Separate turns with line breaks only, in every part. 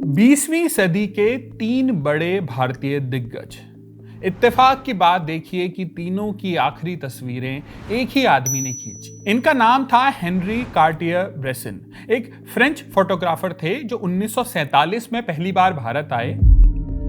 20वीं सदी के तीन बड़े भारतीय दिग्गज। इत्तेफाक की बात देखिए कि तीनों की आखिरी तस्वीरें एक ही आदमी ने खींची। इनका नाम था हेनरी कार्टियर ब्रेसन। एक फ्रेंच फोटोग्राफर थे जो 1947 में पहली बार भारत आए।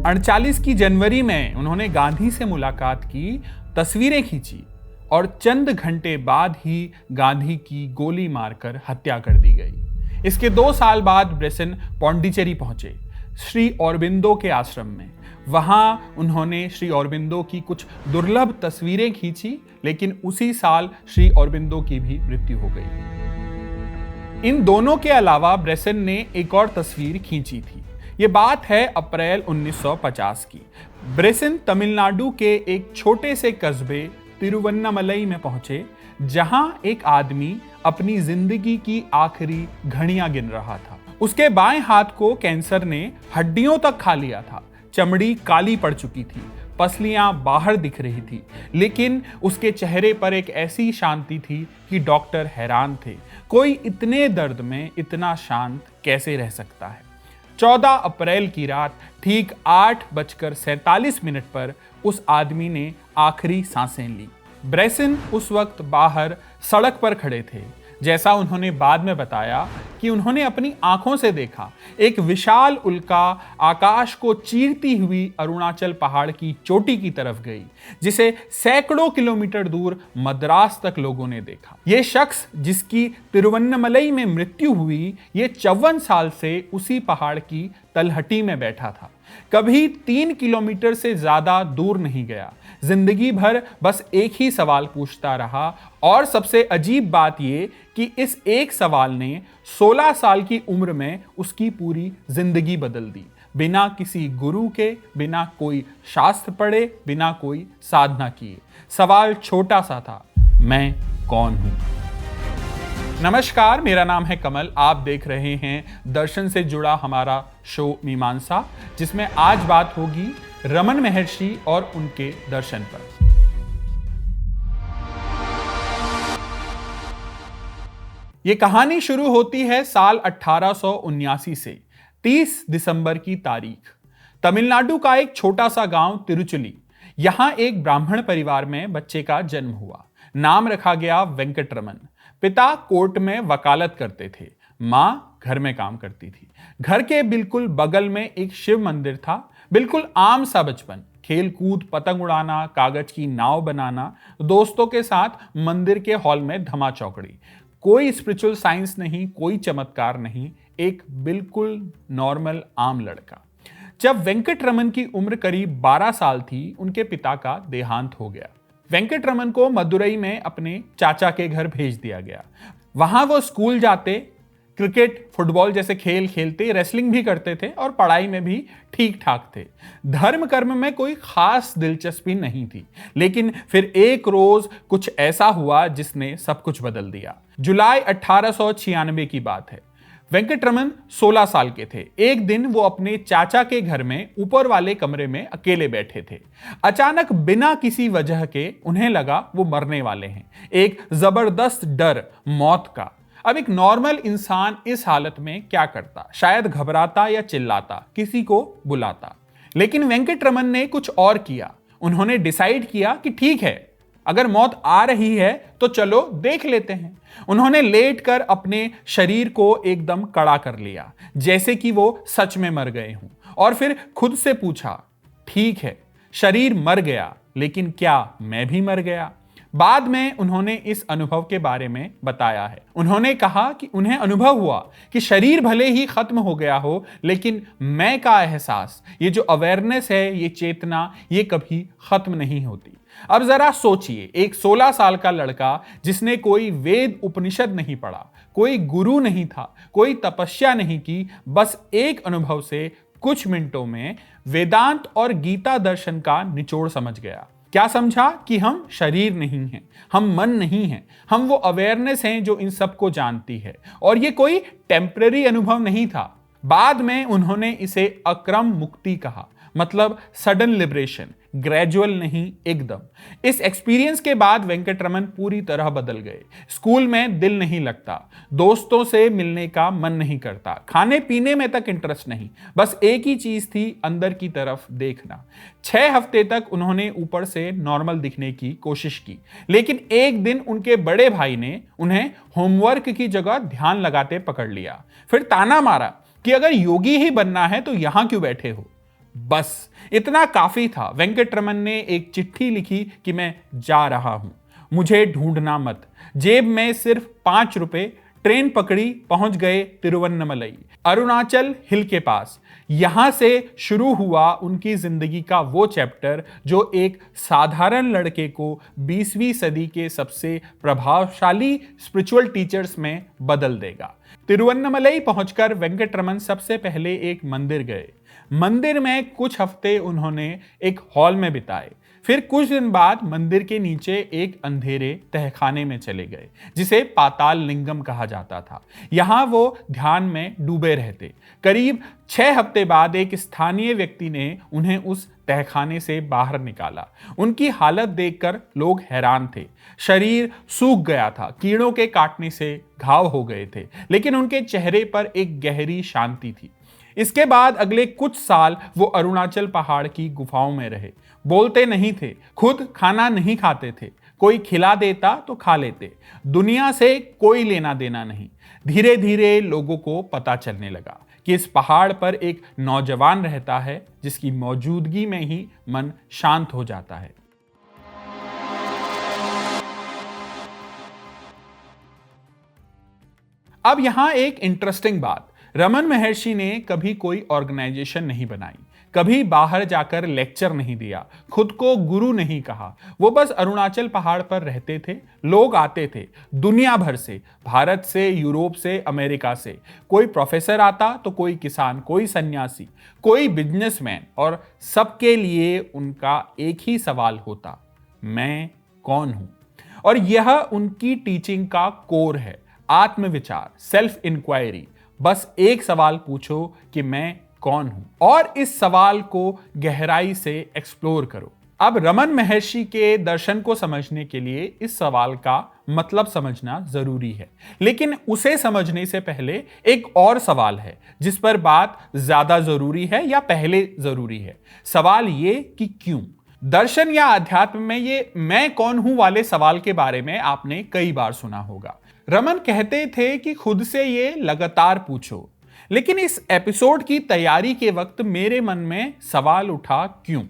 48 की जनवरी में उन्होंने गांधी से मुलाकात की, तस्वीरें खींची और चंद घंटे बाद ही गांधी की गोली मारकर हत्या कर दी गई। इसके 2 साल बाद ब्रेसन पौंडीचेरी पहुंचे, श्री औरबिंदो के आश्रम में। वहां उन्होंने श्री औरबिंदो की कुछ दुर्लभ तस्वीरें खींची, लेकिन उसी साल श्री औरबिंदो की भी मृत्यु हो गई। इन दोनों के अलावा ब्रेसन ने एक और तस्वीर खींची थी। ये बात है अप्रैल 1950 की। ब्रेसन तमिलनाडु के एक छोटे से कस्बे तिरुवन्नामलई में पहुंचे, जहां एक आदमी अपनी जिंदगी की आखिरी घड़ियां गिन रहा था। उसके बाएं हाथ को कैंसर ने हड्डियों तक खा लिया था। चमड़ी काली पड़ चुकी थी, पसलियां बाहर दिख रही थी, लेकिन उसके चेहरे पर एक ऐसी शांति थी कि डॉक्टर हैरान थे। कोई इतने दर्द में इतना शांत कैसे रह सकता है। 14 अप्रैल की रात ठीक 8:47 पर उस आदमी ने आखिरी सांसें ली। ब्रेसन उस वक्त बाहर सड़क पर खड़े थे। जैसा उन्होंने बाद में बताया कि उन्होंने अपनी आंखों से देखा, एक विशाल उल्का आकाश को चीरती हुई अरुणाचल पहाड़ की चोटी की तरफ गई, जिसे सैकड़ों किलोमीटर दूर मद्रास तक लोगों ने देखा। यह शख्स जिसकी तिरुवन्नामलई में मृत्यु हुई, ये 54 साल से उसी पहाड़ की तलहटी में बैठा था। कभी 3 किलोमीटर से ज्यादा दूर नहीं गया। जिंदगी भर बस एक ही सवाल पूछता रहा, और सबसे अजीब बात यह कि इस एक सवाल ने 16 साल की उम्र में उसकी पूरी जिंदगी बदल दी। बिना किसी गुरु के, बिना कोई शास्त्र पढ़े, बिना कोई साधना किए। सवाल छोटा सा था, मैं कौन हूं? नमस्कार, मेरा नाम है कमल। आप देख रहे हैं दर्शन से जुड़ा हमारा शो मीमांसा, जिसमें आज बात होगी रमन महर्षि और उनके दर्शन पर। यह कहानी शुरू होती है साल 1879 से। 30 दिसंबर की तारीख। तमिलनाडु का एक छोटा सा गांव तिरुचुली। यहां एक ब्राह्मण परिवार में बच्चे का जन्म हुआ। नाम रखा गया वेंकटरमन। पिता कोर्ट में वकालत करते थे, मां घर में काम करती थी। घर के बिल्कुल बगल में एक शिव मंदिर था। बिल्कुल आम सा बचपन, खेल कूद, पतंग उड़ाना, कागज की नाव बनाना, दोस्तों के साथ मंदिर के हॉल में धमा चौकड़ी। कोई स्पिरिचुअल साइंस नहीं, कोई चमत्कार नहीं, एक बिल्कुल नॉर्मल आम लड़का। जब वेंकटरमन की उम्र करीब 12 साल थी, उनके पिता का देहांत हो गया। वेंकटरमन को मदुरई में अपने चाचा के घर भेज दिया गया। वहां वो स्कूल जाते, क्रिकेट, फुटबॉल जैसे खेल खेलते, रेसलिंग भी करते थे और पढ़ाई में भी ठीक ठाक थे। धर्म कर्म में कोई खास दिलचस्पी नहीं थी, लेकिन फिर एक रोज कुछ ऐसा हुआ जिसने सब कुछ बदल दिया। जुलाई 1896 की बात है। वेंकटरमन 16 साल के थे। एक दिन वो अपने चाचा के घर में ऊपर वाले कमरे में अकेले बैठे थे। अचानक बिना किसी वजह के उन्हें लगा वो मरने वाले हैं। एक जबरदस्त डर, मौत का। अब एक नॉर्मल इंसान इस हालत में क्या करता? शायद घबराता या चिल्लाता, किसी को बुलाता। लेकिन वेंकटरमन ने कुछ और किया। उन्होंने डिसाइड किया कि ठीक है, अगर मौत आ रही है तो चलो देख लेते हैं। उन्होंने लेटकर अपने शरीर को एकदम कड़ा कर लिया, जैसे कि वो सच में मर गए हों, और फिर खुद से पूछा, ठीक है, शरीर मर गया, लेकिन क्या मैं भी मर गया? बाद में उन्होंने इस अनुभव के बारे में बताया है। उन्होंने कहा कि उन्हें अनुभव हुआ कि शरीर भले ही खत्म हो गया हो, लेकिन मैं का एहसास, ये जो अवेयरनेस है, ये चेतना, ये कभी खत्म नहीं होती। अब जरा सोचिए, एक 16 साल का लड़का जिसने कोई वेद उपनिषद नहीं पढ़ा, कोई गुरु नहीं था, कोई तपस्या नहीं की, बस एक अनुभव से कुछ मिनटों में वेदांत और गीता दर्शन का निचोड़ समझ गया। क्या समझा? कि हम शरीर नहीं हैं, हम मन नहीं हैं, हम वो अवेयरनेस हैं जो इन सब को जानती है, और ये कोई टेम्पररी अनुभव नहीं था। बाद में उन्होंने इसे अक्रम मुक्ति कहा। मतलब सडन लिबरेशन, ग्रेजुअल नहीं, एकदम। इस एक्सपीरियंस के बाद वेंकटरमन पूरी तरह बदल गए। स्कूल में दिल नहीं लगता, दोस्तों से मिलने का मन नहीं करता, खाने पीने में तक इंटरेस्ट नहीं, बस एक ही चीज थी, अंदर की तरफ देखना। 6 हफ्ते तक उन्होंने ऊपर से नॉर्मल दिखने की कोशिश की, लेकिन एक दिन उनके बड़े भाई ने उन्हें होमवर्क की जगह ध्यान लगाते पकड़ लिया। फिर ताना मारा कि अगर योगी ही बनना है तो यहां क्यों बैठे हो। बस इतना काफी था। वेंकटरमन ने एक चिट्ठी लिखी कि मैं जा रहा हूं, मुझे ढूंढना मत। जेब में सिर्फ 5 रुपए, ट्रेन पकड़ी, पहुंच गए तिरुवन्नमलई, अरुणाचल हिल के पास। यहां से शुरू हुआ उनकी जिंदगी का वो चैप्टर जो एक साधारण लड़के को 20वीं सदी के सबसे प्रभावशाली स्पिरिचुअल टीचर्स में बदल देगा। तिरुवन्नमलई पहुंचकर वेंकटरमन सबसे पहले एक मंदिर गए। मंदिर में कुछ हफ्ते उन्होंने एक हॉल में बिताए। फिर कुछ दिन बाद मंदिर के नीचे एक अंधेरे तहखाने में चले गए, जिसे पाताल लिंगम कहा जाता था। यहां वो ध्यान में डूबे रहते। करीब 6 हफ्ते बाद एक स्थानीय व्यक्ति ने उन्हें उस तहखाने से बाहर निकाला। उनकी हालत देखकर लोग हैरान थे। शरीर सूख गया था, कीड़ों के काटने से घाव हो गए थे, लेकिन उनके चेहरे पर एक गहरी शांति थी। इसके बाद अगले कुछ साल वो अरुणाचल पहाड़ की गुफाओं में रहे। बोलते नहीं थे, खुद खाना नहीं खाते थे, कोई खिला देता तो खा लेते, दुनिया से कोई लेना देना नहीं। धीरे धीरे लोगों को पता चलने लगा कि इस पहाड़ पर एक नौजवान रहता है जिसकी मौजूदगी में ही मन शांत हो जाता है। अब यहां एक इंटरेस्टिंग बात, रमन महर्षि ने कभी कोई ऑर्गेनाइजेशन नहीं बनाई, कभी बाहर जाकर लेक्चर नहीं दिया, खुद को गुरु नहीं कहा। वो बस अरुणाचल पहाड़ पर रहते थे। लोग आते थे दुनिया भर से, भारत से, यूरोप से, अमेरिका से। कोई प्रोफेसर आता तो कोई किसान, कोई सन्यासी, कोई बिजनेसमैन, और सबके लिए उनका एक ही सवाल होता, मैं कौन हूं। और यह उनकी टीचिंग का कोर है, आत्मविचार, सेल्फ इंक्वायरी। बस एक सवाल पूछो कि मैं कौन हूं, और इस सवाल को गहराई से एक्सप्लोर करो। अब रमन महर्षि के दर्शन को समझने के लिए इस सवाल का मतलब समझना जरूरी है, लेकिन उसे समझने से पहले एक और सवाल है जिस पर बात ज्यादा जरूरी है या पहले जरूरी है। सवाल ये कि क्यों। दर्शन या अध्यात्म में ये मैं कौन हूं वाले सवाल के बारे में आपने कई बार सुना होगा। रमन कहते थे कि खुद से ये लगातार पूछो, लेकिन इस एपिसोड की तैयारी के वक्त मेरे मन में सवाल उठा, क्यों।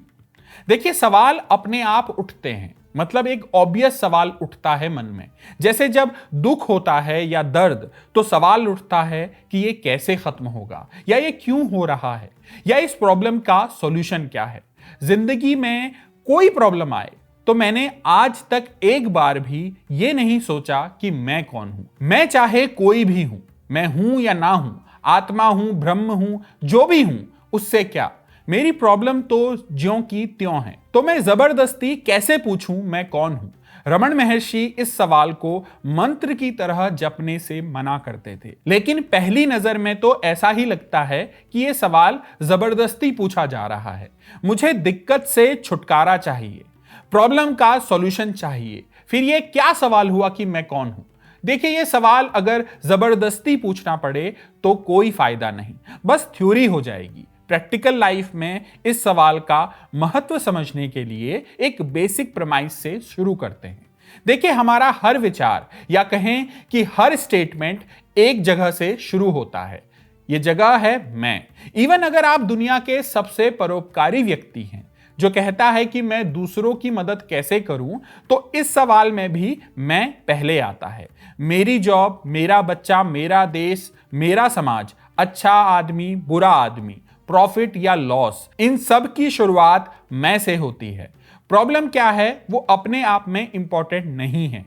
देखिए, सवाल अपने आप उठते हैं, मतलब एक ऑब्वियस सवाल उठता है मन में। जैसे जब दुख होता है या दर्द, तो सवाल उठता है कि ये कैसे खत्म होगा, या ये क्यों हो रहा है, या इस प्रॉब्लम का सॉल्यूशन क्या है। जिंदगी में कोई प्रॉब्लम आए तो मैंने आज तक एक बार भी ये नहीं सोचा कि मैं कौन हूं। मैं चाहे कोई भी हूं, मैं हूं या ना हूं, आत्मा हूं, ब्रह्म हूं, जो भी हूं, उससे क्या। मेरी प्रॉब्लम तो ज्यों की त्यों है, तो मैं जबरदस्ती कैसे पूछूं मैं कौन हूं। रमन महर्षि इस सवाल को मंत्र की तरह जपने से मना करते थे, लेकिन पहली नजर में तो ऐसा ही लगता है कि यह सवाल जबरदस्ती पूछा जा रहा है। मुझे दिक्कत से छुटकारा चाहिए, प्रॉब्लम का सॉल्यूशन चाहिए, फिर यह क्या सवाल हुआ कि मैं कौन हूं। देखिए, यह सवाल अगर जबरदस्ती पूछना पड़े तो कोई फायदा नहीं, बस थ्योरी हो जाएगी। प्रैक्टिकल लाइफ में इस सवाल का महत्व समझने के लिए एक बेसिक प्रमाइस से शुरू करते हैं। देखिए, हमारा हर विचार या कहें कि हर स्टेटमेंट एक जगह से शुरू होता है। यह जगह है मैं। इवन अगर आप दुनिया के सबसे परोपकारी व्यक्ति हैं जो कहता है कि मैं दूसरों की मदद कैसे करूं, तो इस सवाल में भी मैं पहले आता है। मेरी जॉब, मेरा बच्चा, मेरा देश, मेरा समाज, अच्छा आदमी, बुरा आदमी, प्रॉफिट या लॉस, इन सब की शुरुआत मैं से होती है। प्रॉब्लम क्या है वो अपने आप में इंपॉर्टेंट नहीं है,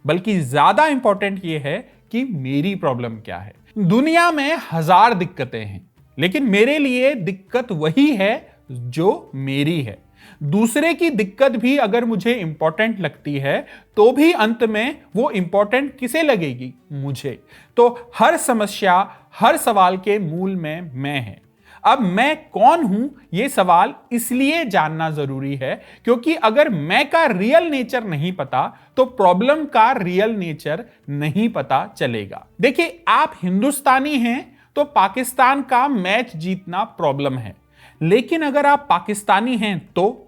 बल्कि ज्यादा इंपॉर्टेंट ये है कि मेरी प्रॉब्लम क्या है। दुनिया में 1000 दिक्कतें हैं, लेकिन मेरे लिए दिक्कत वही है जो मेरी है। दूसरे की दिक्कत भी अगर मुझे इंपॉर्टेंट लगती है तो भी अंत में वो इंपॉर्टेंट किसे लगेगी, मुझे। तो हर समस्या, हर सवाल के मूल में मैं है। अब मैं कौन हूं यह सवाल इसलिए जानना जरूरी है क्योंकि अगर मैं का रियल नेचर नहीं पता तो प्रॉब्लम का रियल नेचर नहीं पता चलेगा। देखिए, आप हिंदुस्तानी हैं तो पाकिस्तान का मैच जीतना प्रॉब्लम है, लेकिन अगर आप पाकिस्तानी हैं तो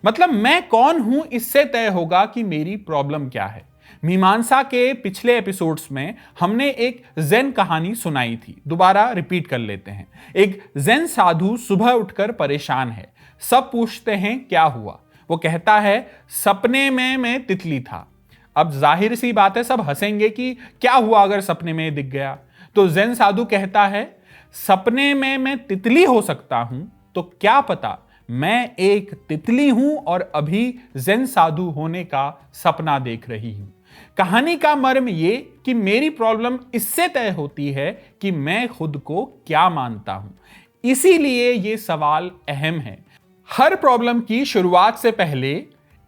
मतलब मैं कौन हूं इससे तय होगा कि मेरी प्रॉब्लम क्या है। मीमांसा के पिछले एपिसोड्स में हमने एक ज़ेन कहानी सुनाई थी, दोबारा रिपीट कर लेते हैं। एक ज़ेन साधु सुबह उठकर परेशान है। सब पूछते हैं क्या हुआ। वो कहता है सपने में मैं तितली था। अब जाहिर सी बात है, सब हंसेंगे कि क्या हुआ अगर सपने में दिख गया। तो ज़ेन साधु कहता है सपने में मैं तितली हो सकता हूं तो क्या पता मैं एक तितली हूं और अभी ज़ेन साधु होने का सपना देख रही हूं। कहानी का मर्म ये कि मेरी प्रॉब्लम इससे तय होती है कि मैं खुद को क्या मानता हूं। इसीलिए ये सवाल अहम है। हर प्रॉब्लम की शुरुआत से पहले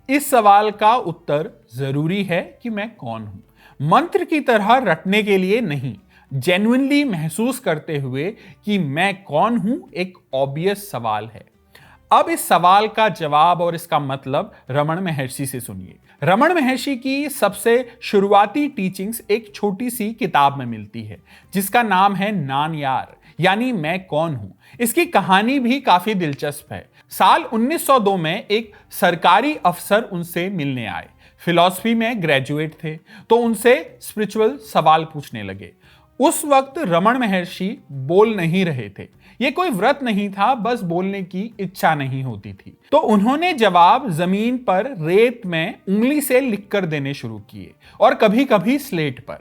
इस सवाल का उत्तर जरूरी है कि मैं कौन हूं। मंत्र की तरह रटने के लिए नहीं, जेन्युइनली महसूस करते हुए कि मैं कौन हूं एक ऑब्वियस सवाल है। अब इस सवाल का जवाब और इसका मतलब रमण महर्षि से सुनिए। रमण महर्षि की सबसे शुरुआती टीचिंग्स एक छोटी सी किताब में मिलती है जिसका नाम है नान यार, यानी मैं कौन हूं। इसकी कहानी भी काफी दिलचस्प है। साल 1902 में एक सरकारी अफसर उनसे मिलने आए। फिलॉसफी में ग्रेजुएट थे तो उनसे स्पिरिचुअल सवाल पूछने लगे। उस वक्त रमण महर्षि बोल नहीं रहे थे। ये कोई व्रत नहीं था, बस बोलने की इच्छा नहीं होती थी। तो उन्होंने जवाब जमीन पर रेत में उंगली से लिखकर देने शुरू किए और कभी कभी स्लेट पर।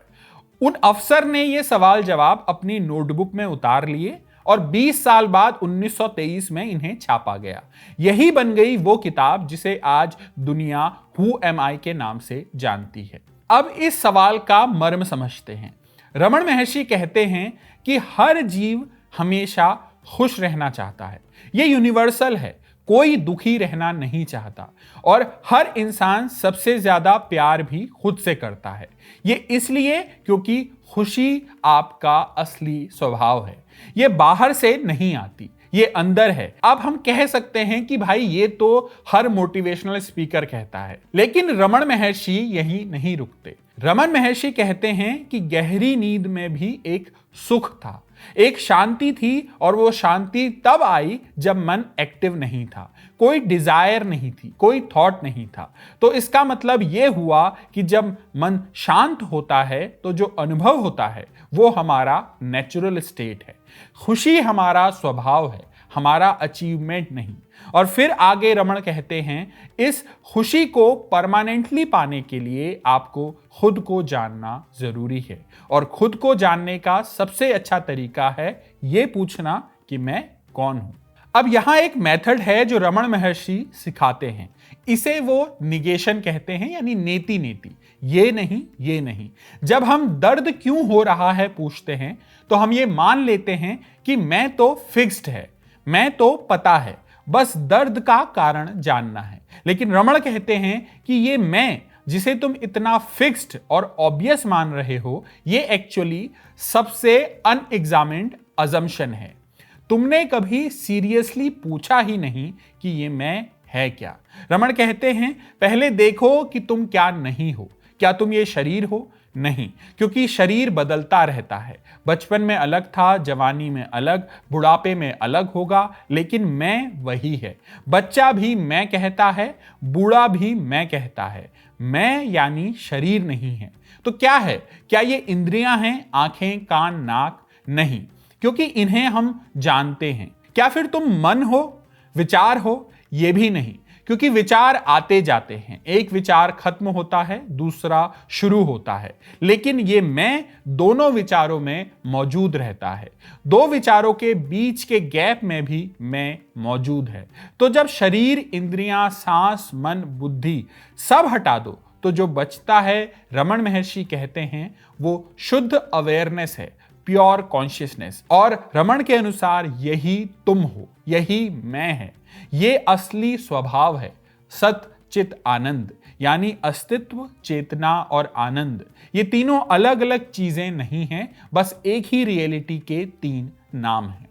उन अफसर ने ये सवाल जवाब अपनी नोटबुक में उतार लिए और 20 साल बाद 1923 में इन्हें छापा गया। यही बन गई वो किताब जिसे आज दुनिया हु एम आई के नाम से जानती है। अब इस सवाल का मर्म समझते हैं। रमण महर्षि कहते हैं कि हर जीव हमेशा खुश रहना चाहता है। यह यूनिवर्सल है, कोई दुखी रहना नहीं चाहता और हर इंसान सबसे ज्यादा प्यार भी खुद से करता है। यह इसलिए क्योंकि खुशी आपका असली स्वभाव है। यह बाहर से नहीं आती, ये अंदर है। अब हम कह सकते हैं कि भाई ये तो हर मोटिवेशनल स्पीकर कहता है, लेकिन रमण महर्षि यही नहीं रुकते। रमण महर्षि कहते हैं कि गहरी नींद में भी एक सुख था, एक शांति थी और वो शांति तब आई जब मन एक्टिव नहीं था, कोई डिजायर नहीं थी, कोई थॉट नहीं था। तो इसका मतलब ये हुआ कि जब मन शांत होता है तो जो अनुभव होता है वो हमारा नेचुरल स्टेट है। खुशी हमारा स्वभाव है, हमारा अचीवमेंट नहीं। और फिर आगे रमण कहते हैं इस खुशी को परमानेंटली पाने के लिए आपको खुद को जानना जरूरी है और खुद को जानने का सबसे अच्छा तरीका है ये पूछना कि मैं कौन हूं। अब यहां एक मेथड है जो रमण महर्षि सिखाते हैं। इसे वो निगेशन कहते हैं, यानी नेति नेति, ये नहीं ये नहीं। जब हम दर्द क्यों हो रहा है पूछते हैं तो हम ये मान लेते हैं कि मैं तो फिक्स्ड है, मैं तो पता है, बस दर्द का कारण जानना है। लेकिन रमण कहते हैं कि ये मैं जिसे तुम इतना फिक्स्ड और ऑब्वियस मान रहे हो ये एक्चुअली सबसे अनएग्जामिन्ड अजम्पशन है। तुमने कभी सीरियसली पूछा ही नहीं कि ये मैं है क्या। रमण कहते हैं पहले देखो कि तुम क्या नहीं हो। क्या तुम ये शरीर हो? नहीं, क्योंकि शरीर बदलता रहता है। बचपन में अलग था, जवानी में अलग, बुढ़ापे में अलग होगा, लेकिन मैं वही है। बच्चा भी मैं कहता है, बूढ़ा भी मैं कहता है। मैं यानी शरीर नहीं है। तो क्या है? क्या ये इंद्रियां हैं, आंखें, कान, नाक? नहीं, क्योंकि इन्हें हम जानते हैं। क्या फिर तुम मन हो, विचार हो? ये भी नहीं, क्योंकि विचार आते जाते हैं। एक विचार खत्म होता है, दूसरा शुरू होता है, लेकिन ये मैं दोनों विचारों में मौजूद रहता है। दो विचारों के बीच के गैप में भी मैं मौजूद है। तो जब शरीर, इंद्रियां, सांस, मन, बुद्धि सब हटा दो तो जो बचता है, रमण महर्षि कहते हैं, वो शुद्ध अवेयरनेस है, प्योर कॉन्शियसनेस। और रमण के अनुसार यही तुम हो, यही मैं है। ये असली स्वभाव है, सत चित आनंद, यानी अस्तित्व, चेतना और आनंद। ये तीनों अलग अलग चीजें नहीं हैं, बस एक ही रियलिटी के तीन नाम हैं।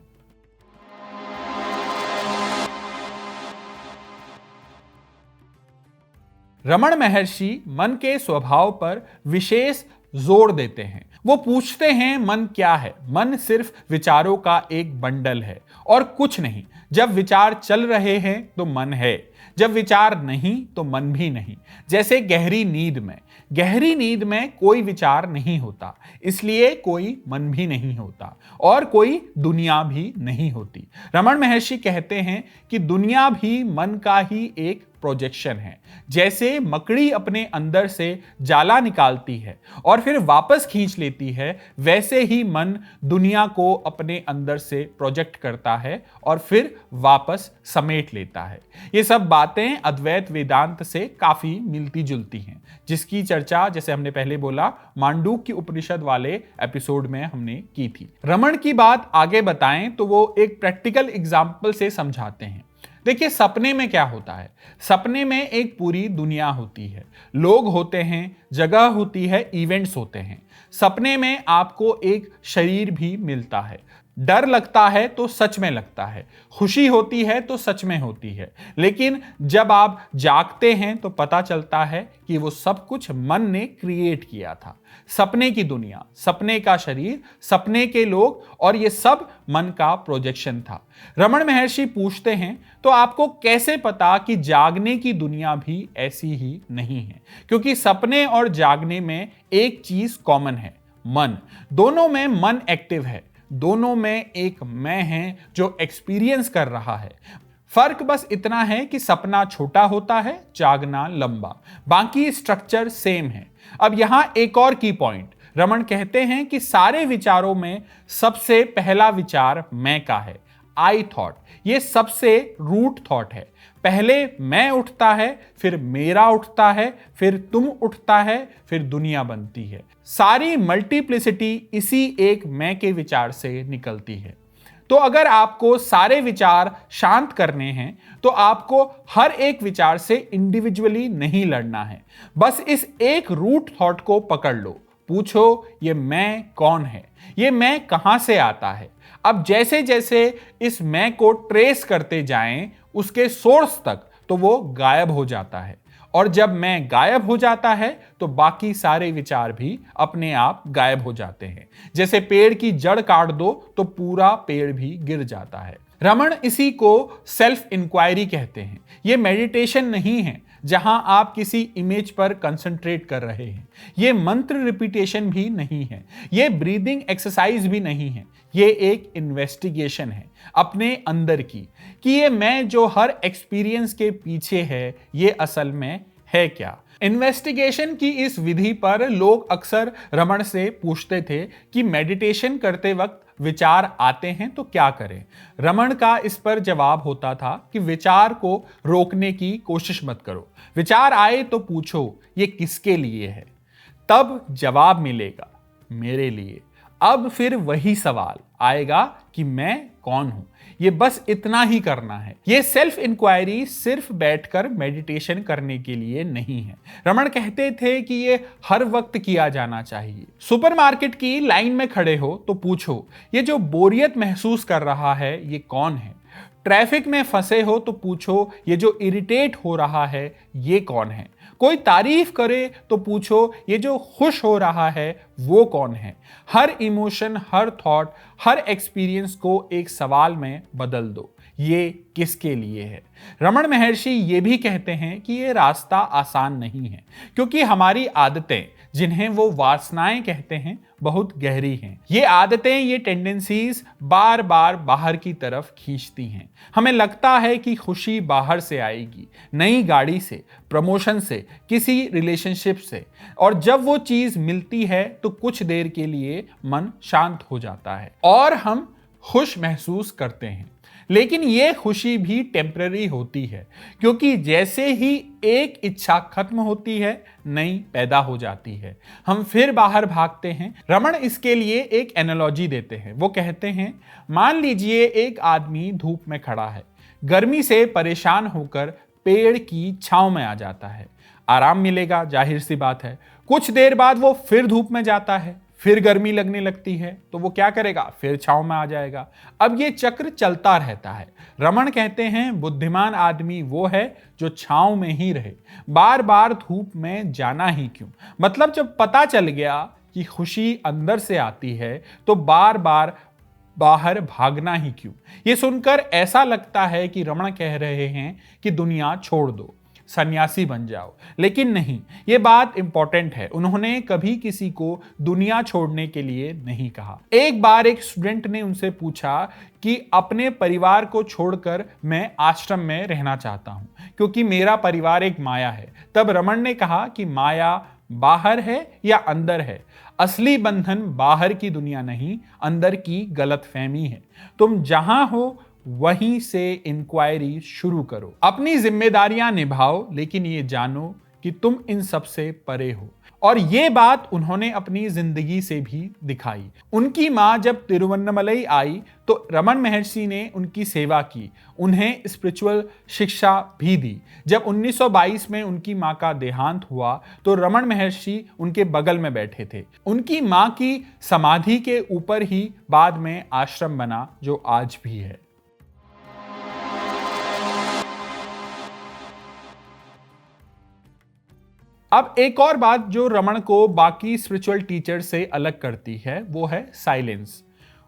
रमण महर्षि मन के स्वभाव पर विशेष जोर देते हैं। वो पूछते हैं मन क्या है। मन सिर्फ विचारों का एक बंडल है और कुछ नहीं। जब विचार चल रहे हैं तो मन है, जब विचार नहीं तो मन भी नहीं। जैसे गहरी नींद में कोई विचार नहीं होता, इसलिए कोई मन भी नहीं होता और कोई दुनिया भी नहीं होती। रमण महर्षि कहते हैं कि दुनिया भी मन का ही एक प्रोजेक्शन है। जैसे मकड़ी अपने अंदर से जाला निकालती है और फिर वापस खींच लेती है, वैसे ही मन दुनिया को अपने अंदर से प्रोजेक्ट करता है और फिर वापस समेट लेता है। ये सब बातें अद्वैत वेदांत से काफी मिलती जुलती हैं, जिसकी चर्चा जैसे हमने पहले बोला मांडूक्य उपनिषद वाले एपिसोड में हमने की थी। रमण की बात आगे बताएं तो वो एक प्रैक्टिकल एग्जाम्पल से समझाते हैं। देखिए, सपने में क्या होता है? सपने में एक पूरी दुनिया होती है, लोग होते हैं, जगह होती है, इवेंट्स होते हैं। सपने में आपको एक शरीर भी मिलता है। डर लगता है तो सच में लगता है, खुशी होती है तो सच में होती है। लेकिन जब आप जागते हैं तो पता चलता है कि वो सब कुछ मन ने क्रिएट किया था। सपने की दुनिया, सपने का शरीर, सपने के लोग, और ये सब मन का प्रोजेक्शन था। रमण महर्षि पूछते हैं तो आपको कैसे पता कि जागने की दुनिया भी ऐसी ही नहीं है? क्योंकि सपने और जागने में एक चीज कॉमन है, मन। दोनों में मन एक्टिव है, दोनों में एक मैं है जो एक्सपीरियंस कर रहा है। फर्क बस इतना है कि सपना छोटा होता है, जागना लंबा, बाकी स्ट्रक्चर सेम है। अब यहां एक और की पॉइंट, रमण कहते हैं कि सारे विचारों में सबसे पहला विचार मैं का है, आई थॉट। ये सबसे रूट थॉट है। पहले मैं उठता है, फिर मेरा उठता है, फिर तुम उठता है, फिर दुनिया बनती है। सारी मल्टीप्लिसिटी इसी एक मैं के विचार से निकलती है। तो अगर आपको सारे विचार शांत करने हैं तो आपको हर एक विचार से इंडिविजुअली नहीं लड़ना है। बस इस एक रूट थॉट को पकड़ लो, पूछो ये मैं कौन है, ये मैं कहां से आता है। अब जैसे जैसे इस मैं को ट्रेस करते जाएं उसके सोर्स तक, तो वो गायब हो जाता है। और जब मैं गायब हो जाता है तो बाकी सारे विचार भी अपने आप गायब हो जाते हैं। जैसे पेड़ की जड़ काट दो तो पूरा पेड़ भी गिर जाता है। रमण इसी को सेल्फ इंक्वायरी कहते हैं। ये मेडिटेशन नहीं है जहां आप किसी इमेज पर कंसंट्रेट कर रहे हैं। ये मंत्र रिपीटेशन भी नहीं है, ये ब्रीदिंग एक्सरसाइज भी नहीं है। ये एक इन्वेस्टिगेशन है अपने अंदर की, कि ये मैं जो हर एक्सपीरियंस के पीछे है, ये असल में है क्या। इन्वेस्टिगेशन की इस विधि पर लोग अक्सर रमण से पूछते थे कि मेडिटेशन करते वक्त विचार आते हैं तो क्या करें। रमण का इस पर जवाब होता था कि विचार को रोकने की कोशिश मत करो। विचार आए तो पूछो ये किसके लिए है, तब जवाब मिलेगा मेरे लिए। अब फिर वही सवाल आएगा कि मैं कौन हूं। ये बस इतना ही करना है। ये सेल्फ इंक्वायरी सिर्फ बैठकर मेडिटेशन करने के लिए नहीं है। रमण कहते थे कि ये हर वक्त किया जाना चाहिए। सुपरमार्केट की लाइन में खड़े हो तो पूछो ये जो बोरियत महसूस कर रहा है ये कौन है। ट्रैफिक में फंसे हो तो पूछो ये जो इरिटेट हो रहा है ये कौन है। कोई तारीफ करे तो पूछो ये जो खुश हो रहा है वो कौन है। हर इमोशन, हर थॉट, हर एक्सपीरियंस को एक सवाल में बदल दो, ये किसके लिए है। रमण महर्षि ये भी कहते हैं कि ये रास्ता आसान नहीं है, क्योंकि हमारी आदतें, जिन्हें वो वासनाएं कहते हैं, बहुत गहरी हैं। ये आदतें, ये टेंडेंसीज बार बार बाहर की तरफ खींचती हैं। हमें लगता है कि खुशी बाहर से आएगी, नई गाड़ी से, प्रमोशन से, किसी रिलेशनशिप से, और जब वो चीज मिलती है तो कुछ देर के लिए मन शांत हो जाता है और हम खुश महसूस करते हैं। लेकिन ये खुशी भी टेम्पररी होती है, क्योंकि जैसे ही एक इच्छा खत्म होती है नई पैदा हो जाती है। हम फिर बाहर भागते हैं। रमण इसके लिए एक एनालॉजी देते हैं। वो कहते हैं, मान लीजिए एक आदमी धूप में खड़ा है, गर्मी से परेशान होकर पेड़ की छांव में आ जाता है। आराम मिलेगा, जाहिर सी बात है। कुछ देर बाद वो फिर धूप में जाता है, फिर गर्मी लगने लगती है तो वो क्या करेगा, फिर छांव में आ जाएगा। अब ये चक्र चलता रहता है। रमन कहते हैं बुद्धिमान आदमी वो है जो छांव में ही रहे, बार बार धूप में जाना ही क्यों। मतलब जब पता चल गया कि खुशी अंदर से आती है तो बार बार बाहर भागना ही क्यों। ये सुनकर ऐसा लगता है कि रमन कह रहे हैं कि दुनिया छोड़ दो, सन्यासी बन जाओ। लेकिन नहीं, ये बात इंपॉर्टेंट है, उन्होंने कभी किसी को दुनिया छोड़ने के लिए नहीं कहा। एक बार एक स्टूडेंट ने उनसे पूछा कि अपने परिवार को छोड़कर मैं आश्रम में रहना चाहता हूं क्योंकि मेरा परिवार एक माया है। तब रमन ने कहा कि माया बाहर है या अंदर है, असली बंधन बाहर की दुनिया नहीं, अंदर की गलतफहमी है। तुम जहां हो वहीं से इंक्वायरी शुरू करो, अपनी जिम्मेदारियां निभाओ, लेकिन ये जानो कि तुम इन सब से परे हो। और ये बात उन्होंने अपनी जिंदगी से भी दिखाई। उनकी मां जब तिरुवन्नमलई आई तो रमन महर्षि ने उनकी सेवा की, उन्हें स्पिरिचुअल शिक्षा भी दी। जब 1922 में उनकी मां का देहांत हुआ तो रमन महर्षि उनके बगल में बैठे थे। उनकी मां की समाधि के ऊपर ही बाद में आश्रम बना जो आज भी है। अब एक और बात जो रमन को बाकी स्पिरिचुअल टीचर से अलग करती है वो है साइलेंस।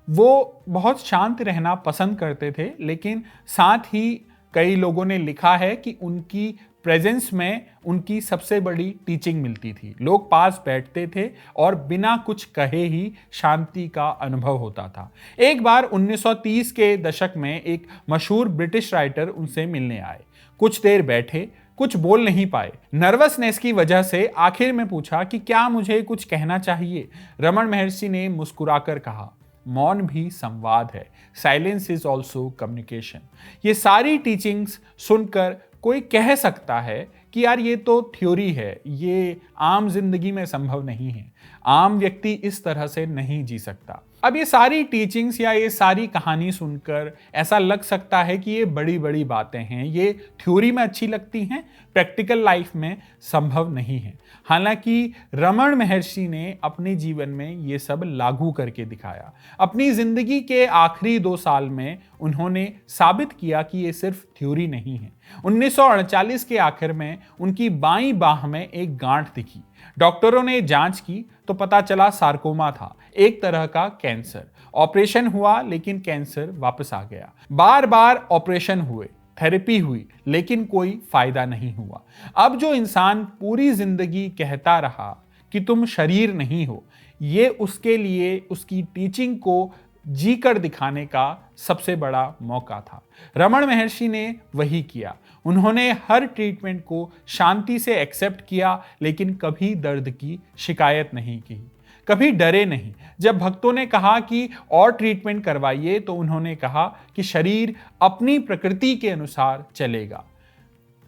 वो बहुत शांत रहना पसंद करते थे, लेकिन साथ ही कई लोगों ने लिखा है कि उनकी प्रेजेंस में उनकी सबसे बड़ी टीचिंग मिलती थी। लोग पास बैठते थे और बिना कुछ कहे ही शांति का अनुभव होता था। एक बार 1930 के दशक में एक मशहूर ब्रिटिश राइटर उनसे मिलने आए। कुछ देर बैठे, कुछ बोल नहीं पाए। नर्वसनेस की वजह से आखिर में पूछा कि क्या मुझे कुछ कहना चाहिए। रमन महर्षि ने मुस्कुराकर कहा, मौन भी संवाद है, साइलेंस इज ऑल्सो कम्युनिकेशन। ये सारी टीचिंग्स सुनकर कोई कह सकता है कि यार ये तो थ्योरी है, ये आम जिंदगी में संभव नहीं है, आम व्यक्ति इस तरह से नहीं जी सकता। अब ये सारी टीचिंग्स या ये सारी कहानी सुनकर ऐसा लग सकता है कि ये बड़ी बड़ी बातें हैं, ये थ्योरी में अच्छी लगती हैं, प्रैक्टिकल लाइफ में संभव नहीं है। हालांकि रमन महर्षि ने अपने जीवन में ये सब लागू करके दिखाया। अपनी जिंदगी के आखिरी 2 साल में उन्होंने साबित किया कि ये सिर्फ थ्योरी नहीं है। 1938 के आखिर में उनकी बाईं बाह में एक गांठ दिखी। डॉक्टरों ने जांच की तो पता चला सार्कोमा था, एक तरह का कैंसर। ऑपरेशन हुआ लेकिन कैंसर वापस आ गया। बार बार ऑपरेशन हुए, थेरेपी हुई, लेकिन कोई फायदा नहीं हुआ। अब जो इंसान पूरी जिंदगी कहता रहा कि तुम शरीर नहीं हो, ये उसके लिए उसकी टीचिंग को जी कर दिखाने का सबसे बड़ा मौका था। रमन महर्षि ने वही किया। उन्होंने हर ट्रीटमेंट को शांति से एक्सेप्ट किया, लेकिन कभी दर्द की शिकायत नहीं की, कभी डरे नहीं। जब भक्तों ने कहा कि और ट्रीटमेंट करवाइए तो उन्होंने कहा कि शरीर अपनी प्रकृति के अनुसार चलेगा।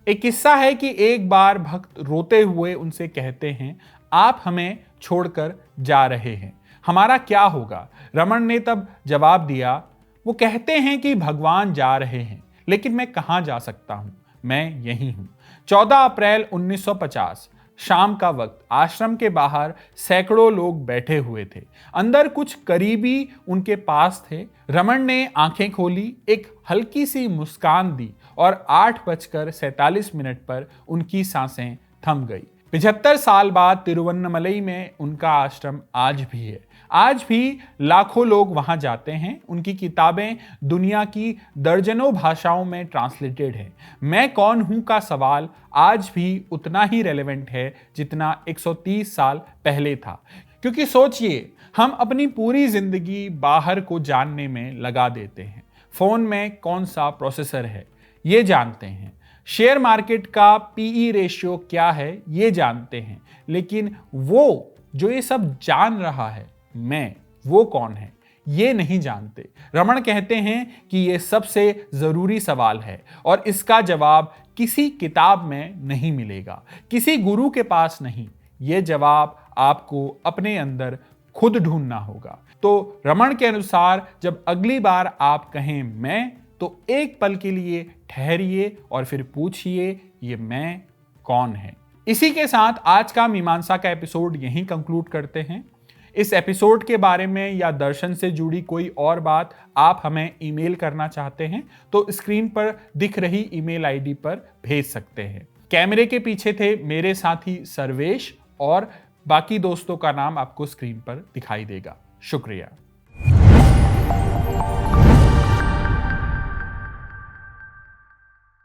एक किस्सा है कि एक बार भक्त रोते हुए उनसे कहते हैं, आप हमें छोड़कर जा रहे हैं, हमारा क्या होगा। रमन ने तब जवाब दिया, वो कहते हैं कि भगवान जा रहे हैं, लेकिन मैं कहां जा सकता हूं, मैं यही हूं। 14 अप्रैल 1950 शाम का वक्त, आश्रम के बाहर सैकड़ों लोग बैठे हुए थे। अंदर कुछ करीबी उनके पास थे। रमन ने आंखें खोली, एक हल्की सी मुस्कान दी और 8:47 पर उनकी सांसें थम गई। 75 साल बाद तिरुवन्नमलई में उनका आश्रम आज भी है। आज भी लाखों लोग वहां जाते हैं। उनकी किताबें दुनिया की दर्जनों भाषाओं में ट्रांसलेटेड है। मैं कौन हूं का सवाल आज भी उतना ही रेलेवेंट है जितना 130 साल पहले था। क्योंकि सोचिए, हम अपनी पूरी जिंदगी बाहर को जानने में लगा देते हैं। फोन में कौन सा प्रोसेसर है ये जानते हैं, शेयर मार्केट का पीई रेशियो क्या है ये जानते हैं, लेकिन वो जो ये सब जान रहा है, मैं, वो कौन है ये नहीं जानते। रमन कहते हैं कि ये सबसे जरूरी सवाल है और इसका जवाब किसी किताब में नहीं मिलेगा, किसी गुरु के पास नहीं। ये जवाब आपको अपने अंदर खुद ढूंढना होगा। तो रमन के अनुसार जब अगली बार आप कहें मैं, तो एक पल के लिए ठहरिए और फिर पूछिए ये मैं कौन है। इसी के साथ आज का मीमांसा का एपिसोड यहीं कंक्लूड करते हैं। इस एपिसोड के बारे में या दर्शन से जुड़ी कोई और बात आप हमें ईमेल करना चाहते हैं तो स्क्रीन पर दिख रही ईमेल आईडी पर भेज सकते हैं। कैमरे के पीछे थे मेरे साथी सर्वेश और बाकी दोस्तों का नाम आपको स्क्रीन पर दिखाई देगा। शुक्रिया।